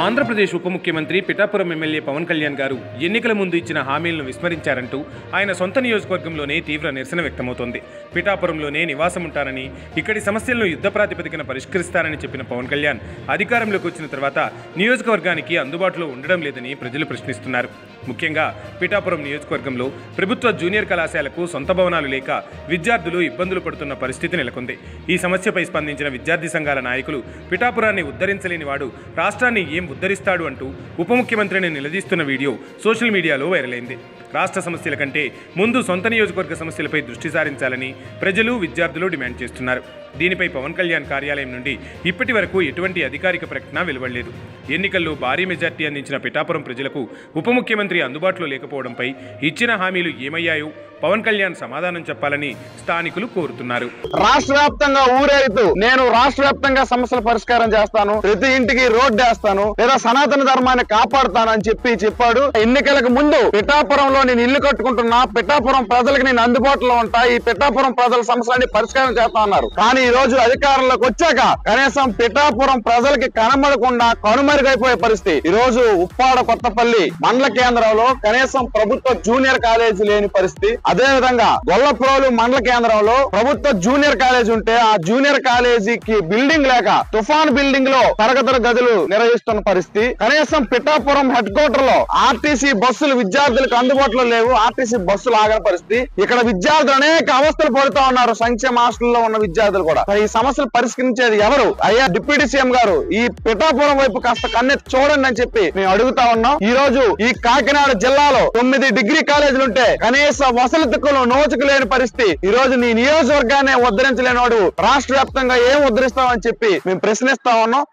ఆంధ్రప్రదేశ్ ఉప ముఖ్యమంత్రి పిఠాపురం ఎమ్మెల్యే పవన్ కళ్యాణ్ గారు ఎన్నికల ముందు ఇచ్చిన హామీలను విస్మరించారంటూ ఆయన సొంత నియోజకవర్గంలోనే తీవ్ర నిరసన వ్యక్తమవుతోంది. పిఠాపురంలోనే నివాసం ఉంటారని, ఇక్కడి సమస్యలను యుద్ధ ప్రాతిపదికన పరిష్కరిస్తారని చెప్పిన పవన్ కళ్యాణ్ అధికారంలోకి వచ్చిన తర్వాత నియోజకవర్గానికి అందుబాటులో ఉండడం లేదని ప్రజలు ప్రశ్నిస్తున్నారు. ముఖ్యంగా పిఠాపురం నియోజకవర్గంలో ప్రభుత్వ జూనియర్ కళాశాలకు సొంత భవనాలు లేక విద్యార్థులు ఇబ్బందులు పడుతున్న పరిస్థితి నెలకొంది. ఈ సమస్యపై స్పందించిన విద్యార్థి సంఘాల నాయకులు పిఠాపురాన్ని ఉద్ధరించలేని వాడు రాష్ట్రాన్ని ఏం ఉద్ధరిస్తాడు అంటూ ఉప ముఖ్యమంత్రిని నిలదీస్తున్న వీడియో సోషల్ మీడియాలో వైరల్ అయింది. రాష్ట్ర సమస్యల కంటే ముందు సొంత నియోజకవర్గ సమస్యలపై దృష్టి సారించాలని ప్రజలు, విద్యార్థులు డిమాండ్ చేస్తున్నారు. దీనిపై పవన్ కళ్యాణ్ కార్యాలయం నుండి ఇప్పటి వరకు ఎటువంటి అధికారిక ప్రకటన వెలువడలేదు. ఎన్నికల్లో భారీ మెజార్టీ అందించిన పిఠాపురం ప్రజలకు ఉప ముఖ్యమంత్రి అందుబాటులో లేకపోవడంపై ఇచ్చిన హామీలు ఏమయ్యాయో పవన్ కళ్యాణ్ సమాధానం చెప్పాలని స్థానికులు కోరుతున్నారు. రాష్ట్ర వ్యాప్తంగా ఊరేగుతూ నేను రాష్ట్ర వ్యాప్తంగా సమస్యల పరిష్కారం చేస్తాను, ప్రతి ఇంటికి రోడ్డు వేస్తాను, లేదా సనాతన ధర్మాన్ని కాపాడుతాను అని చెప్పాడు. ఎన్నికలకు ముందు పిఠాపురంలో నేను ఇల్లు కట్టుకుంటున్నా, పిఠాపురం ప్రజలకు నేను అందుబాటులో ఉంటా, ఈ పిఠాపురం ప్రజల సమస్యలన్నీ పరిష్కారం చేస్తా అన్నారు. కానీ ఈ రోజు అధికారంలోకి వచ్చాక కనీసం పిఠాపురం ప్రజలకి కనబడకుండా కనుమరుగైపోయే పరిస్థితి. ఈ రోజు ఉప్పాడ కొత్తపల్లి మండల కేంద్రంలో కనీసం ప్రభుత్వ జూనియర్ కాలేజీ లేని పరిస్థితి. అదే విధంగా గొల్లప్రోలు మండల కేంద్రంలో ప్రభుత్వ జూనియర్ కాలేజీ ఉంటే ఆ జూనియర్ కాలేజీకి బిల్డింగ్ లేక తుఫాన్ బిల్డింగ్ లో తరగతుల గదులు నిర్వహిస్తున్న పరిస్థితి. కనీసం పిఠాపురం హెడ్ క్వార్టర్ లో ఆర్టీసీ బస్సులు విద్యార్థులకు అందుబాటులో లేవు, ఆర్టీసీ బస్సులు ఆగని పరిస్థితి. ఇక్కడ విద్యార్థులు అనేక అవస్థలు పడుతూ ఉన్నారు, సంక్షేమ హాస్టల్లో ఉన్న విద్యార్థులు కూడా. ఈ సమస్యలు పరిష్కరించేది ఎవరు? అయ్యా డిప్యూటీ సీఎం గారు ఈ పిఠాపురం వైపు కాస్త కన్నెత్తి చూడండి అని చెప్పి మేము అడుగుతా ఉన్నాం. ఈ రోజు ఈ కాకినాడ జిల్లాలో 9 డిగ్రీ కాలేజీలు ఉంటే కనీసం వసతులు నోచుకు లేని పరిస్థితి. ఈ రోజు నీ నియోజకవర్గాన్ని ఉద్ధరించలేని వాడు రాష్ట్ర వ్యాప్తంగా ఏం ఉద్ధరిస్తామని చెప్పి మేము ప్రశ్నిస్తా ఉన్నాం.